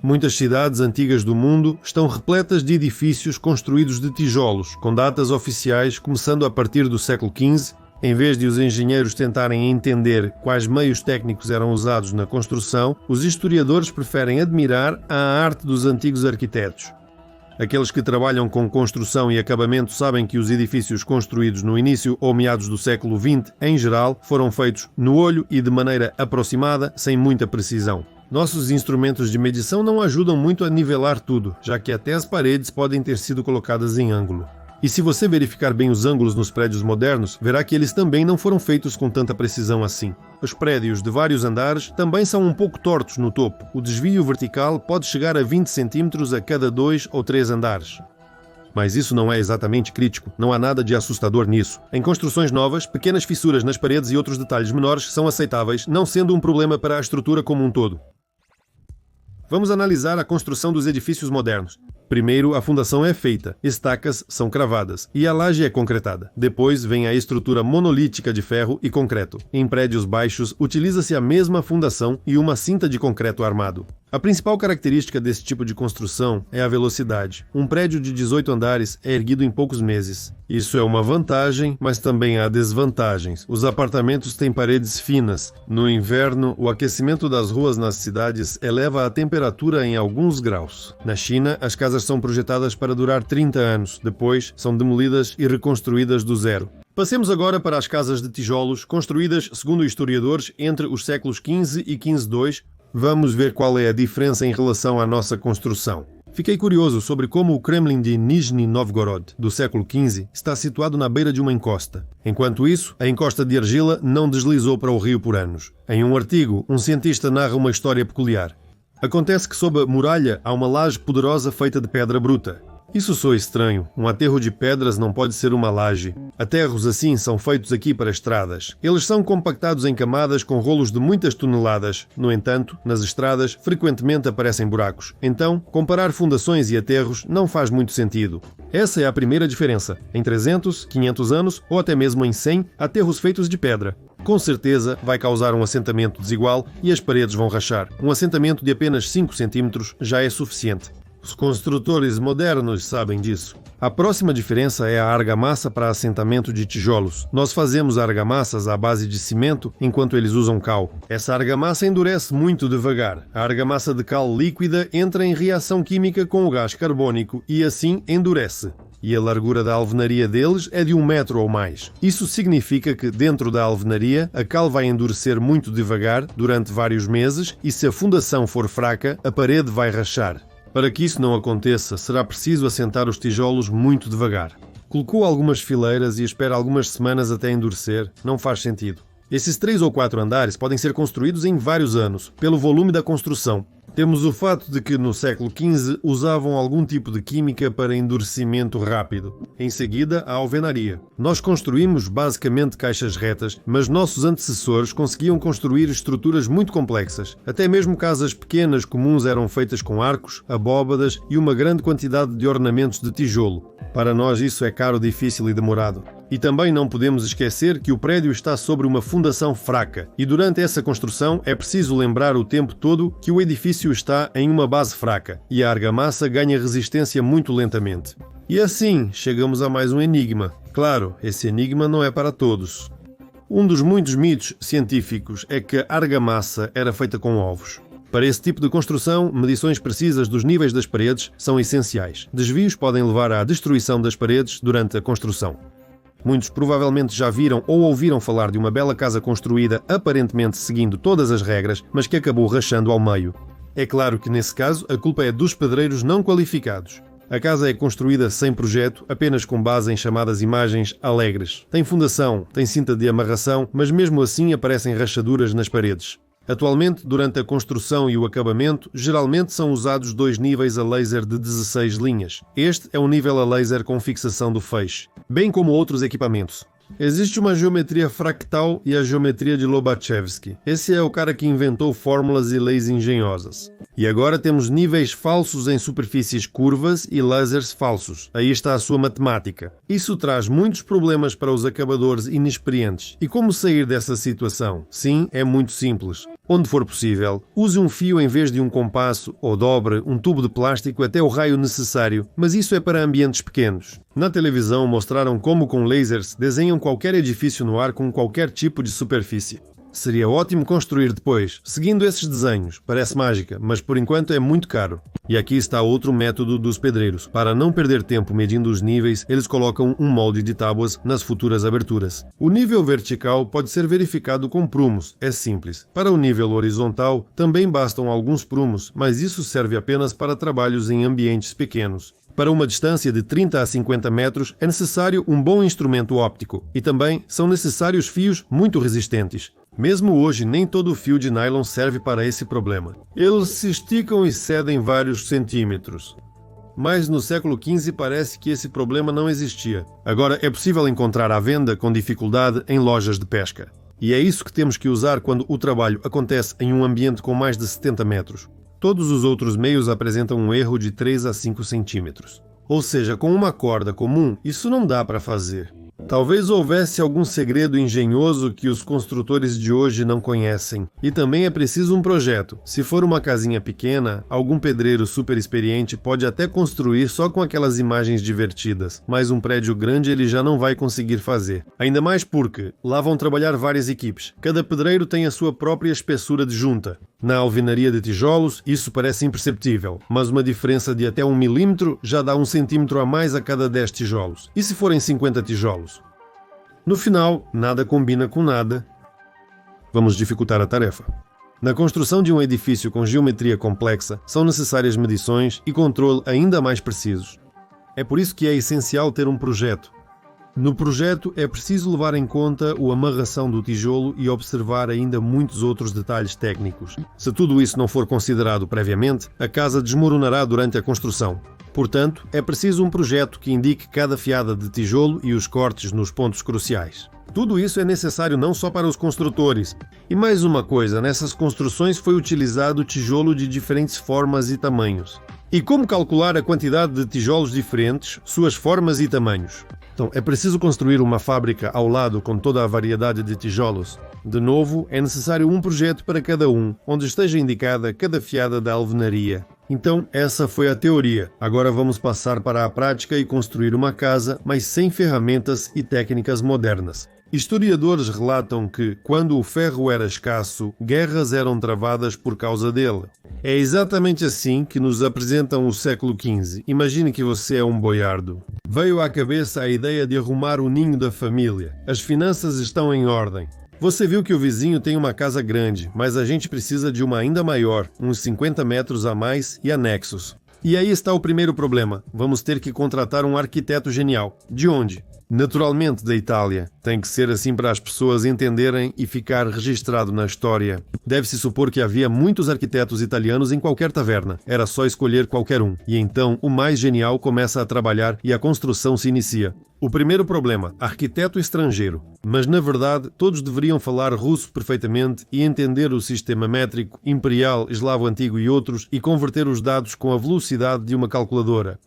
Muitas cidades antigas do mundo estão repletas de edifícios construídos de tijolos, com datas oficiais começando a partir do século XV. Em vez de os engenheiros tentarem entender quais meios técnicos eram usados na construção, os historiadores preferem admirar a arte dos antigos arquitetos. Aqueles que trabalham com construção e acabamento sabem que os edifícios construídos no início ou meados do século XX, em geral, foram feitos no olho e de maneira aproximada, sem muita precisão. Nossos instrumentos de medição não ajudam muito a nivelar tudo, já que até as paredes podem ter sido colocadas em ângulo. E se você verificar bem os ângulos nos prédios modernos, verá que eles também não foram feitos com tanta precisão assim. Os prédios de vários andares também são um pouco tortos no topo. O desvio vertical pode chegar a 20 cm a cada 2 ou 3 andares. Mas isso não é exatamente crítico, não há nada de assustador nisso. Em construções novas, pequenas fissuras nas paredes e outros detalhes menores são aceitáveis, não sendo um problema para a estrutura como um todo. Vamos analisar a construção dos edifícios modernos. Primeiro, a fundação é feita, estacas são cravadas e a laje é concretada. Depois vem a estrutura monolítica de ferro e concreto. Em prédios baixos, utiliza-se a mesma fundação e uma cinta de concreto armado. A principal característica desse tipo de construção é a velocidade. Um prédio de 18 andares é erguido em poucos meses. Isso é uma vantagem, mas também há desvantagens. Os apartamentos têm paredes finas. No inverno, o aquecimento das ruas nas cidades eleva a temperatura em alguns graus. Na China, as casas são projetadas para durar 30 anos. Depois, são demolidas e reconstruídas do zero. Passemos agora para as casas de tijolos, construídas, segundo historiadores, entre os séculos XV e XV-II. Vamos ver qual é a diferença em relação à nossa construção. Fiquei curioso sobre como o Kremlin de Nizhny Novgorod, do século XV, está situado na beira de uma encosta. Enquanto isso, a encosta de argila não deslizou para o rio por anos. Em um artigo, um cientista narra uma história peculiar. Acontece que sob a muralha há uma laje poderosa feita de pedra bruta. Isso soa estranho. Um aterro de pedras não pode ser uma laje. Aterros assim são feitos aqui para estradas. Eles são compactados em camadas com rolos de muitas toneladas. No entanto, nas estradas, frequentemente aparecem buracos. Então, comparar fundações e aterros não faz muito sentido. Essa é a primeira diferença. Em 300, 500 anos ou até mesmo em 100, aterros feitos de pedra. Com certeza vai causar um assentamento desigual e as paredes vão rachar. Um assentamento de apenas 5 cm já é suficiente. Os construtores modernos sabem disso. A próxima diferença é a argamassa para assentamento de tijolos. Nós fazemos argamassas à base de cimento, enquanto eles usam cal. Essa argamassa endurece muito devagar. A argamassa de cal líquida entra em reação química com o gás carbônico e assim endurece. E a largura da alvenaria deles é de 1 metro ou mais. Isso significa que, dentro da alvenaria, a cal vai endurecer muito devagar durante vários meses e, se a fundação for fraca, a parede vai rachar. Para que isso não aconteça, será preciso assentar os tijolos muito devagar. Colocou algumas fileiras e espera algumas semanas até endurecer. Não faz sentido. Esses 3 ou 4 andares podem ser construídos em vários anos, pelo volume da construção. Temos o fato de que no século XV usavam algum tipo de química para endurecimento rápido. Em seguida, a alvenaria. Nós construímos basicamente caixas retas, mas nossos antecessores conseguiam construir estruturas muito complexas. Até mesmo casas pequenas comuns eram feitas com arcos, abóbadas e uma grande quantidade de ornamentos de tijolo. Para nós isso é caro, difícil e demorado. E também não podemos esquecer que o prédio está sobre uma fundação fraca e durante essa construção é preciso lembrar o tempo todo que o edifício está em uma base fraca e a argamassa ganha resistência muito lentamente. E assim chegamos a mais um enigma. Claro, esse enigma não é para todos. Um dos muitos mitos científicos é que a argamassa era feita com ovos. Para esse tipo de construção, medições precisas dos níveis das paredes são essenciais. Desvios podem levar à destruição das paredes durante a construção. Muitos provavelmente já viram ou ouviram falar de uma bela casa construída aparentemente seguindo todas as regras, mas que acabou rachando ao meio. É claro que nesse caso a culpa é dos pedreiros não qualificados. A casa é construída sem projeto, apenas com base em chamadas imagens alegres. Tem fundação, tem cinta de amarração, mas mesmo assim aparecem rachaduras nas paredes. Atualmente, durante a construção e o acabamento, geralmente são usados 2 níveis a laser de 16 linhas. Este é um nível a laser com fixação do feixe, bem como outros equipamentos. Existe uma geometria fractal e a geometria de Lobachevsky. Esse é o cara que inventou fórmulas e leis engenhosas. E agora temos níveis falsos em superfícies curvas e lasers falsos. Aí está a sua matemática. Isso traz muitos problemas para os acabadores inexperientes. E como sair dessa situação? Sim, é muito simples. Onde for possível, use um fio em vez de um compasso ou dobre um tubo de plástico até o raio necessário, mas isso é para ambientes pequenos. Na televisão mostraram como com lasers desenham qualquer edifício no ar com qualquer tipo de superfície. Seria ótimo construir depois, seguindo esses desenhos. Parece mágica, mas por enquanto é muito caro. E aqui está outro método dos pedreiros. Para não perder tempo medindo os níveis, eles colocam um molde de tábuas nas futuras aberturas. O nível vertical pode ser verificado com prumos, é simples. Para o nível horizontal, também bastam alguns prumos, mas isso serve apenas para trabalhos em ambientes pequenos. Para uma distância de 30 a 50 metros, é necessário um bom instrumento óptico e também são necessários fios muito resistentes. Mesmo hoje, nem todo fio de nylon serve para esse problema. Eles se esticam e cedem vários centímetros. Mas no século XV parece que esse problema não existia. Agora é possível encontrar à venda com dificuldade em lojas de pesca. E é isso que temos que usar quando o trabalho acontece em um ambiente com mais de 70 metros. Todos os outros meios apresentam um erro de 3 a 5 centímetros. Ou seja, com uma corda comum, isso não dá para fazer. Talvez houvesse algum segredo engenhoso que os construtores de hoje não conhecem. E também é preciso um projeto. Se for uma casinha pequena, algum pedreiro super experiente pode até construir só com aquelas imagens divertidas, mas um prédio grande ele já não vai conseguir fazer. Ainda mais porque lá vão trabalhar várias equipes. Cada pedreiro tem a sua própria espessura de junta. Na alvenaria de tijolos, isso parece imperceptível, mas uma diferença de até 1 milímetro já dá 1 centímetro a mais a cada 10 tijolos. E se forem 50 tijolos? No final, nada combina com nada. Vamos dificultar a tarefa. Na construção de um edifício com geometria complexa, são necessárias medições e controle ainda mais precisos. É por isso que é essencial ter um projeto. No projeto é preciso levar em conta a amarração do tijolo e observar ainda muitos outros detalhes técnicos. Se tudo isso não for considerado previamente, a casa desmoronará durante a construção. Portanto, é preciso um projeto que indique cada fiada de tijolo e os cortes nos pontos cruciais. Tudo isso é necessário não só para os construtores. E mais uma coisa, nessas construções foi utilizado tijolo de diferentes formas e tamanhos. E como calcular a quantidade de tijolos diferentes, suas formas e tamanhos? Então, é preciso construir uma fábrica ao lado com toda a variedade de tijolos. De novo, é necessário um projeto para cada um, onde esteja indicada cada fiada da alvenaria. Então, essa foi a teoria. Agora vamos passar para a prática e construir uma casa, mas sem ferramentas e técnicas modernas. Historiadores relatam que, quando o ferro era escasso, guerras eram travadas por causa dele. É exatamente assim que nos apresentam o século XV. Imagine que você é um boiardo. Veio à cabeça a ideia de arrumar o ninho da família. As finanças estão em ordem. Você viu que o vizinho tem uma casa grande, mas a gente precisa de uma ainda maior, uns 50 metros a mais e anexos. E aí está o primeiro problema. Vamos ter que contratar um arquiteto genial. De onde? Naturalmente da Itália. Tem que ser assim para as pessoas entenderem e ficar registrado na história. Deve-se supor que havia muitos arquitetos italianos em qualquer taverna. Era só escolher qualquer um. E então o mais genial começa a trabalhar e a construção se inicia. O primeiro problema, arquiteto estrangeiro. Mas na verdade todos deveriam falar russo perfeitamente e entender o sistema métrico, imperial, eslavo antigo e outros e converter os dados com a velocidade de uma calculadora.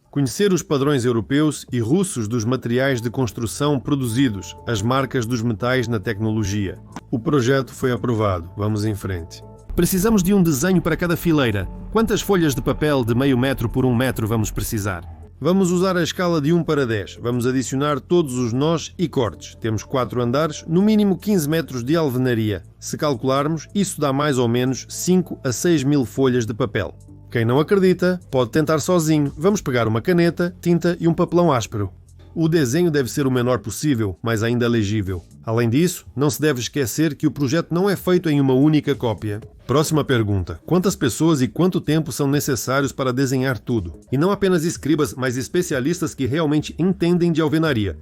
Conhecer os padrões europeus e russos dos materiais de construção produzidos, as marcas dos metais na tecnologia. O projeto foi aprovado. Vamos em frente. Precisamos de um desenho para cada fileira. Quantas folhas de papel de meio metro por 1 metro vamos precisar? Vamos usar a escala de 1 para 10. Vamos adicionar todos os nós e cortes. Temos 4 andares, no mínimo 15 metros de alvenaria. Se calcularmos, isso dá mais ou menos 5 a 6 mil folhas de papel. Quem não acredita, pode tentar sozinho. Vamos pegar uma caneta, tinta e um papelão áspero. O desenho deve ser o menor possível, mas ainda legível. Além disso, não se deve esquecer que o projeto não é feito em uma única cópia. Próxima pergunta. Quantas pessoas e quanto tempo são necessários para desenhar tudo? E não apenas escribas, mas especialistas que realmente entendem de alvenaria.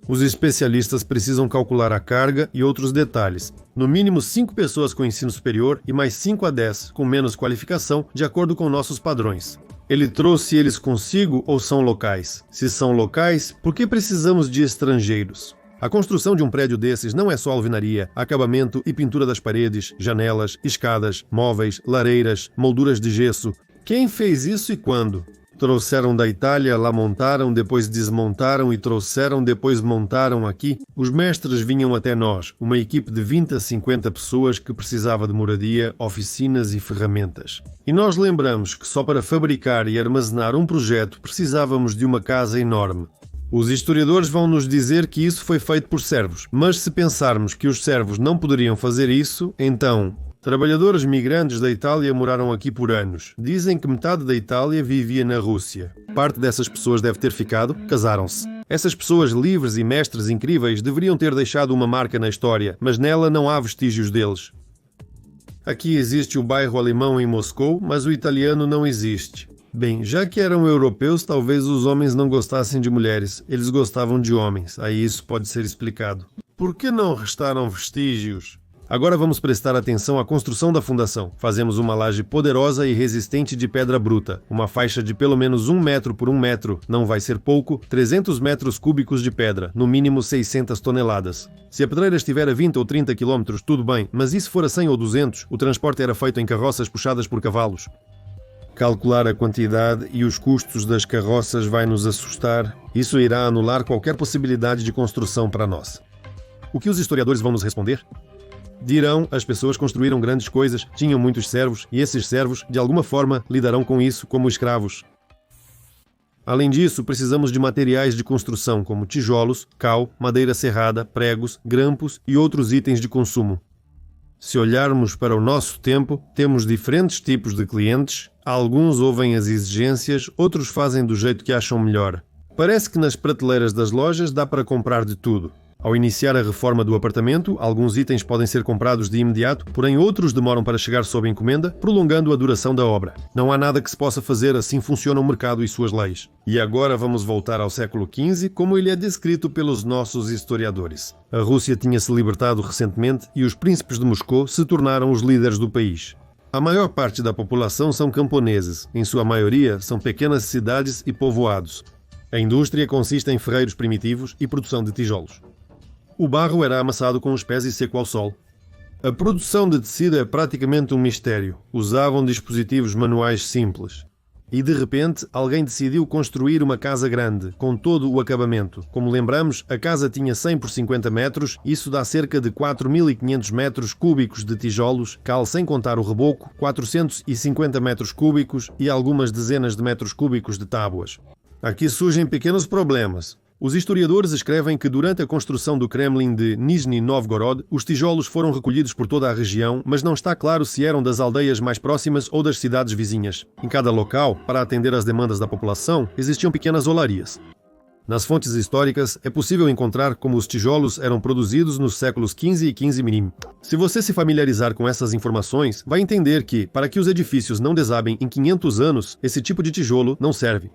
Os especialistas precisam calcular a carga e outros detalhes. No mínimo 5 pessoas com ensino superior e mais 5 a 10 com menos qualificação, de acordo com nossos padrões. Ele trouxe eles consigo ou são locais? Se são locais, por que precisamos de estrangeiros? A construção de um prédio desses não é só alvenaria, acabamento e pintura das paredes, janelas, escadas, móveis, lareiras, molduras de gesso. Quem fez isso e quando? Trouxeram da Itália, lá montaram, depois desmontaram e trouxeram, depois montaram aqui. Os mestres vinham até nós, uma equipe de 20 a 50 pessoas que precisava de moradia, oficinas e ferramentas. E nós lembramos que só para fabricar e armazenar um projeto precisávamos de uma casa enorme. Os historiadores vão nos dizer que isso foi feito por servos, mas se pensarmos que os servos não poderiam fazer isso, então... Trabalhadores migrantes da Itália moraram aqui por anos. Dizem que metade da Itália vivia na Rússia. Parte dessas pessoas deve ter ficado, casaram-se. Essas pessoas livres e mestres incríveis deveriam ter deixado uma marca na história, mas nela não há vestígios deles. Aqui existe o bairro alemão em Moscou, mas o italiano não existe. Bem, já que eram europeus, talvez os homens não gostassem de mulheres. Eles gostavam de homens. Aí isso pode ser explicado. Por que não restaram vestígios? Agora vamos prestar atenção à construção da fundação. Fazemos uma laje poderosa e resistente de pedra bruta. Uma faixa de pelo menos 1 metro por 1 metro, não vai ser pouco, 300 metros cúbicos de pedra, no mínimo 600 toneladas. Se a pedreira estiver a 20 ou 30 quilômetros, tudo bem, mas e se for a 100 ou 200, o transporte era feito em carroças puxadas por cavalos. Calcular a quantidade e os custos das carroças vai nos assustar. Isso irá anular qualquer possibilidade de construção para nós. O que os historiadores vão nos responder? Dirão, as pessoas construíram grandes coisas, tinham muitos servos, e esses servos, de alguma forma, lidarão com isso como escravos. Além disso, precisamos de materiais de construção como tijolos, cal, madeira serrada, pregos, grampos e outros itens de consumo. Se olharmos para o nosso tempo, temos diferentes tipos de clientes, alguns ouvem as exigências, outros fazem do jeito que acham melhor. Parece que nas prateleiras das lojas dá para comprar de tudo. Ao iniciar a reforma do apartamento, alguns itens podem ser comprados de imediato, porém outros demoram para chegar sob encomenda, prolongando a duração da obra. Não há nada que se possa fazer, assim funciona o mercado e suas leis. E agora vamos voltar ao século XV, como ele é descrito pelos nossos historiadores. A Rússia tinha se libertado recentemente e os príncipes de Moscou se tornaram os líderes do país. A maior parte da população são camponeses, em sua maioria são pequenas cidades e povoados. A indústria consiste em ferreiros primitivos e produção de tijolos. O barro era amassado com os pés e seco ao sol. A produção de tecido é praticamente um mistério. Usavam dispositivos manuais simples. E de repente, alguém decidiu construir uma casa grande, com todo o acabamento. Como lembramos, a casa tinha 100 por 50 metros, isso dá cerca de 4.500 metros cúbicos de tijolos, cal sem contar o reboco, 450 metros cúbicos e algumas dezenas de metros cúbicos de tábuas. Aqui surgem pequenos problemas. Os historiadores escrevem que durante a construção do Kremlin de Nizhny Novgorod, os tijolos foram recolhidos por toda a região, mas não está claro se eram das aldeias mais próximas ou das cidades vizinhas. Em cada local, para atender às demandas da população, existiam pequenas olarias. Nas fontes históricas, é possível encontrar como os tijolos eram produzidos nos séculos XV e XV-mirim. Se você se familiarizar com essas informações, vai entender que, para que os edifícios não desabem em 500 anos, esse tipo de tijolo não serve.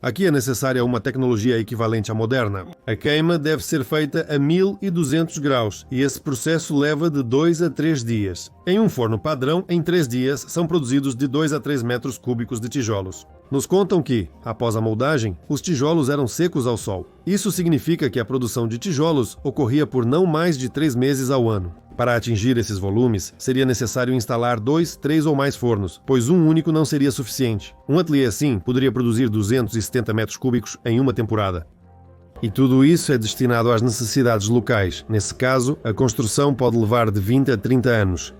Aqui é necessária uma tecnologia equivalente à moderna. A queima deve ser feita a 1200 graus e esse processo leva de 2 a 3 dias. Em um forno padrão, em 3 dias, são produzidos de 2 a 3 metros cúbicos de tijolos. Nos contam que, após a moldagem, os tijolos eram secos ao sol. Isso significa que a produção de tijolos ocorria por não mais de 3 meses ao ano. Para atingir esses volumes, seria necessário instalar 2, 3 ou mais fornos, pois um único não seria suficiente. Um ateliê assim poderia produzir 270 metros cúbicos em uma temporada. E tudo isso é destinado às necessidades locais. Nesse caso, a construção pode levar de 20 a 30 anos.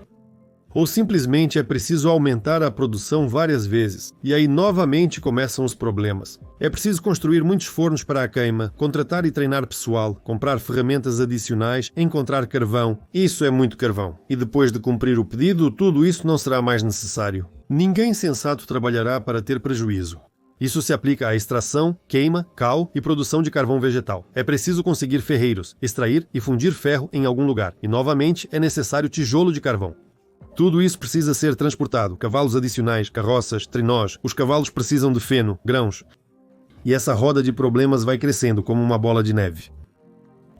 Ou simplesmente é preciso aumentar a produção várias vezes. E aí novamente começam os problemas. É preciso construir muitos fornos para a queima, contratar e treinar pessoal, comprar ferramentas adicionais, encontrar carvão. Isso é muito carvão. E depois de cumprir o pedido, tudo isso não será mais necessário. Ninguém sensato trabalhará para ter prejuízo. Isso se aplica à extração, queima, cal e produção de carvão vegetal. É preciso conseguir ferreiros, extrair e fundir ferro em algum lugar. E novamente é necessário tijolo de carvão. Tudo isso precisa ser transportado, cavalos adicionais, carroças, trenós, os cavalos precisam de feno, grãos. E essa roda de problemas vai crescendo como uma bola de neve.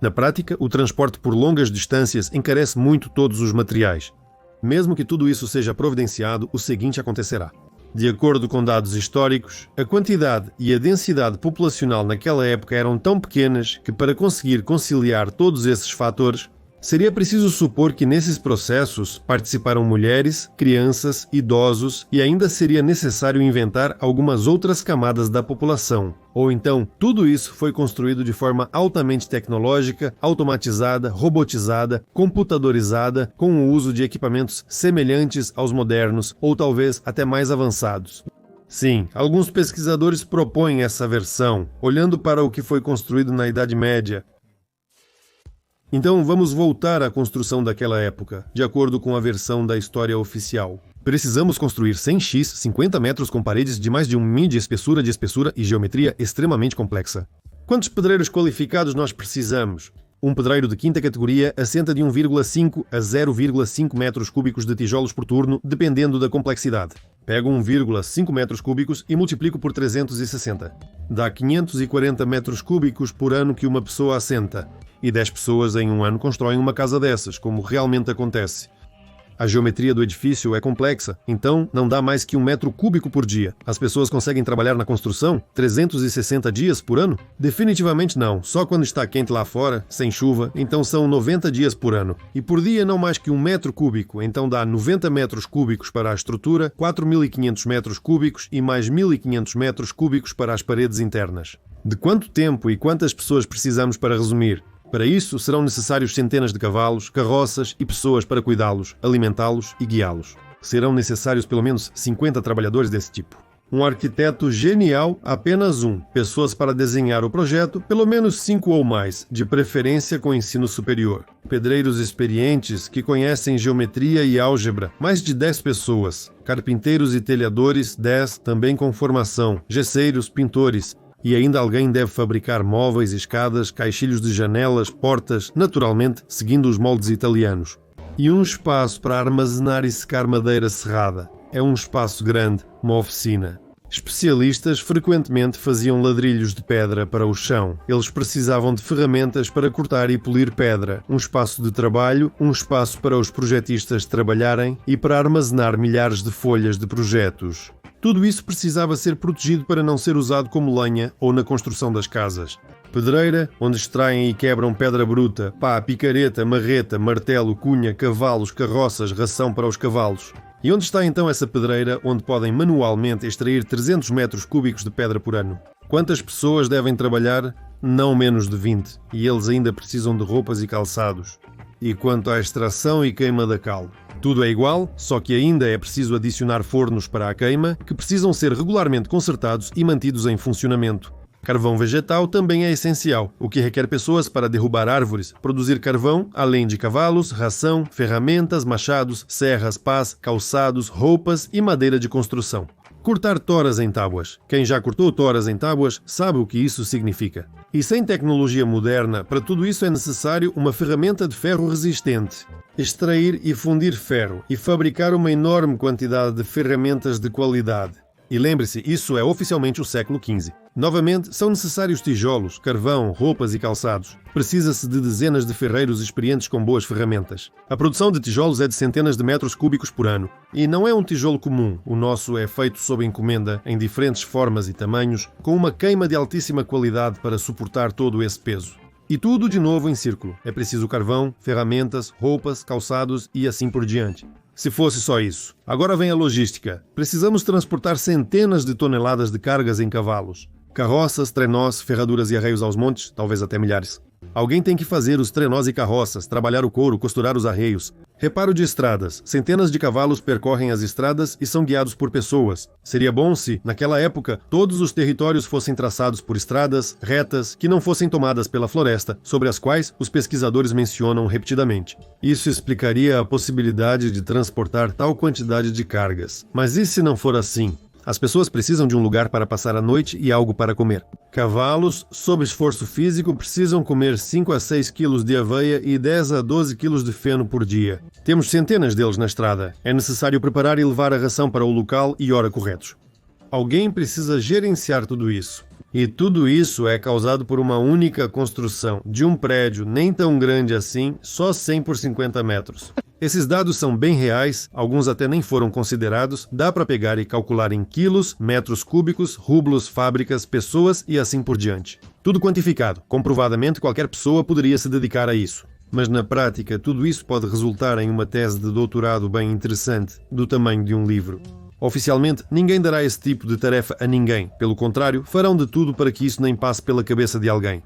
Na prática, o transporte por longas distâncias encarece muito todos os materiais. Mesmo que tudo isso seja providenciado, o seguinte acontecerá. De acordo com dados históricos, a quantidade e a densidade populacional naquela época eram tão pequenas que para conseguir conciliar todos esses fatores, Seria preciso supor que nesses processos participaram mulheres, crianças, idosos e ainda seria necessário inventar algumas outras camadas da população. Ou então, tudo isso foi construído de forma altamente tecnológica, automatizada, robotizada, computadorizada, com o uso de equipamentos semelhantes aos modernos ou talvez até mais avançados. Sim, alguns pesquisadores propõem essa versão, olhando para o que foi construído na Idade Média. Então vamos voltar à construção daquela época, de acordo com a versão da história oficial. Precisamos construir 100x, 50 metros com paredes de mais de 1 min de espessura e geometria extremamente complexa. Quantos pedreiros qualificados nós precisamos? Um pedreiro de quinta categoria assenta de 1,5 a 0,5 metros cúbicos de tijolos por turno, dependendo da complexidade. Pego 1,5 metros cúbicos e multiplico por 360. Dá 540 metros cúbicos por ano que uma pessoa assenta. E 10 pessoas em um ano constroem uma casa dessas, como realmente acontece. A geometria do edifício é complexa, então não dá mais que 1 metro cúbico por dia. As pessoas conseguem trabalhar na construção 360 dias por ano? Definitivamente não, só quando está quente lá fora, sem chuva, então são 90 dias por ano. E por dia não mais que 1 metro cúbico, então dá 90 metros cúbicos para a estrutura, 4.500 metros cúbicos e mais 1.500 metros cúbicos para as paredes internas. De quanto tempo e quantas pessoas precisamos para resumir? Para isso, serão necessários centenas de cavalos, carroças e pessoas para cuidá-los, alimentá-los e guiá-los. Serão necessários pelo menos 50 trabalhadores desse tipo. Um arquiteto genial, apenas um. Pessoas para desenhar o projeto, pelo menos 5 ou mais, de preferência com ensino superior. Pedreiros experientes que conhecem geometria e álgebra, mais de 10 pessoas. Carpinteiros e telhadores, 10, também com formação. Gesseiros, pintores. E ainda alguém deve fabricar móveis, escadas, caixilhos de janelas, portas, naturalmente seguindo os moldes italianos. E um espaço para armazenar e secar madeira serrada. É um espaço grande, uma oficina. Especialistas frequentemente faziam ladrilhos de pedra para o chão. Eles precisavam de ferramentas para cortar e polir pedra, um espaço de trabalho, um espaço para os projetistas trabalharem e para armazenar milhares de folhas de projetos. Tudo isso precisava ser protegido para não ser usado como lenha ou na construção das casas. Pedreira, onde extraem e quebram pedra bruta, pá, picareta, marreta, martelo, cunha, cavalos, carroças, ração para os cavalos. E onde está então essa pedreira onde podem manualmente extrair 300 metros cúbicos de pedra por ano? Quantas pessoas devem trabalhar? Não menos de 20. E eles ainda precisam de roupas e calçados. E quanto à extração e queima da cal? Tudo é igual, só que ainda é preciso adicionar fornos para a queima, que precisam ser regularmente consertados e mantidos em funcionamento. Carvão vegetal também é essencial, o que requer pessoas para derrubar árvores, produzir carvão, além de cavalos, ração, ferramentas, machados, serras, pás, calçados, roupas e madeira de construção. Cortar toras em tábuas. Quem já cortou toras em tábuas sabe o que isso significa. E sem tecnologia moderna, para tudo isso é necessário uma ferramenta de ferro resistente. Extrair e fundir ferro e fabricar uma enorme quantidade de ferramentas de qualidade. E lembre-se, isso é oficialmente o século XV. Novamente, são necessários tijolos, carvão, roupas e calçados. Precisa-se de dezenas de ferreiros experientes com boas ferramentas. A produção de tijolos é de centenas de metros cúbicos por ano. E não é um tijolo comum. O nosso é feito sob encomenda, em diferentes formas e tamanhos, com uma queima de altíssima qualidade para suportar todo esse peso. E tudo de novo em círculo. É preciso carvão, ferramentas, roupas, calçados e assim por diante. Se fosse só isso. Agora vem a logística. Precisamos transportar centenas de toneladas de cargas em cavalos. Carroças, trenós, ferraduras e arreios aos montes, talvez até milhares. Alguém tem que fazer os trenós e carroças, trabalhar o couro, costurar os arreios. Reparo de estradas. Centenas de cavalos percorrem as estradas e são guiados por pessoas. Seria bom se, naquela época, todos os territórios fossem traçados por estradas retas que não fossem tomadas pela floresta, sobre as quais os pesquisadores mencionam repetidamente. Isso explicaria a possibilidade de transportar tal quantidade de cargas. Mas e se não for assim? As pessoas precisam de um lugar para passar a noite e algo para comer. Cavalos, sob esforço físico, precisam comer 5 a 6 quilos de aveia e 10 a 12 quilos de feno por dia. Temos centenas deles na estrada. É necessário preparar e levar a ração para o local e hora corretos. Alguém precisa gerenciar tudo isso. E tudo isso é causado por uma única construção, de um prédio nem tão grande assim, só 100 por 50 metros. Esses dados são bem reais, alguns até nem foram considerados, dá para pegar e calcular em quilos, metros cúbicos, rublos, fábricas, pessoas e assim por diante. Tudo quantificado, comprovadamente qualquer pessoa poderia se dedicar a isso. mas na prática tudo isso pode resultar em uma tese de doutorado bem interessante, do tamanho de um livro. Oficialmente, ninguém dará esse tipo de tarefa a ninguém. Pelo contrário, farão de tudo para que isso nem passe pela cabeça de alguém.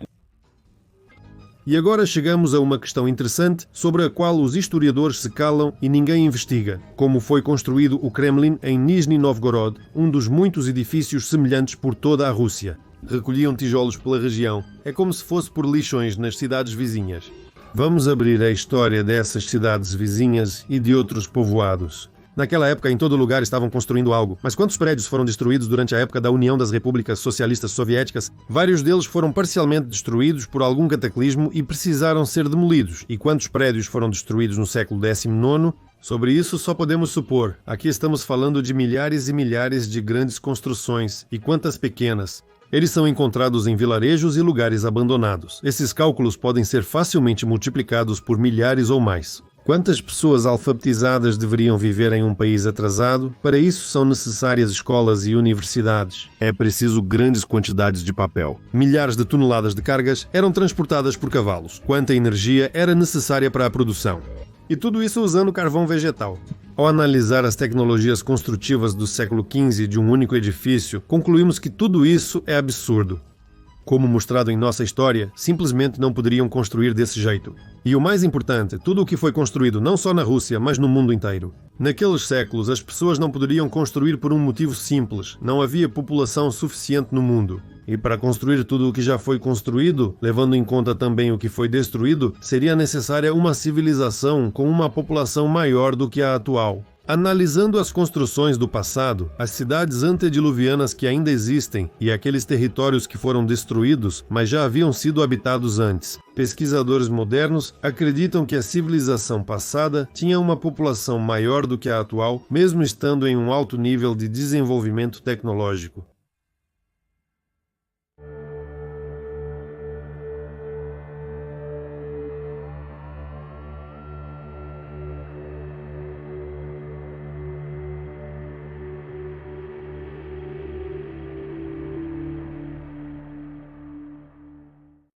E agora chegamos a uma questão interessante sobre a qual os historiadores se calam e ninguém investiga. Como foi construído o Kremlin em Nizhny Novgorod, um dos muitos edifícios semelhantes por toda a Rússia. Recolhiam tijolos pela região. É como se fosse por lixões nas cidades vizinhas. Vamos abrir a história dessas cidades vizinhas e de outros povoados. Naquela época, em todo lugar estavam construindo algo. Mas quantos prédios foram destruídos durante a época da União das Repúblicas Socialistas Soviéticas? Vários deles foram parcialmente destruídos por algum cataclismo e precisaram ser demolidos. E quantos prédios foram destruídos no século XIX? Sobre isso só podemos supor. Aqui estamos falando de milhares e milhares de grandes construções. E quantas pequenas? Eles são encontrados em vilarejos e lugares abandonados. Esses cálculos podem ser facilmente multiplicados por milhares ou mais. Quantas pessoas alfabetizadas deveriam viver em um país atrasado? Para isso são necessárias escolas e universidades. É preciso grandes quantidades de papel. Milhares de toneladas de cargas eram transportadas por cavalos. Quanta energia era necessária para a produção? E tudo isso usando carvão vegetal. Ao analisar as tecnologias construtivas do século XV de um único edifício, concluímos que tudo isso é absurdo. Como mostrado em nossa história, simplesmente não poderiam construir desse jeito. E o mais importante, tudo o que foi construído não só na Rússia, mas no mundo inteiro. Naqueles séculos, as pessoas não poderiam construir por um motivo simples. Não havia população suficiente no mundo. E para construir tudo o que já foi construído, levando em conta também o que foi destruído, seria necessária uma civilização com uma população maior do que a atual. Analisando as construções do passado, as cidades antediluvianas que ainda existem e aqueles territórios que foram destruídos, mas já haviam sido habitados antes, pesquisadores modernos acreditam que a civilização passada tinha uma população maior do que a atual, mesmo estando em um alto nível de desenvolvimento tecnológico.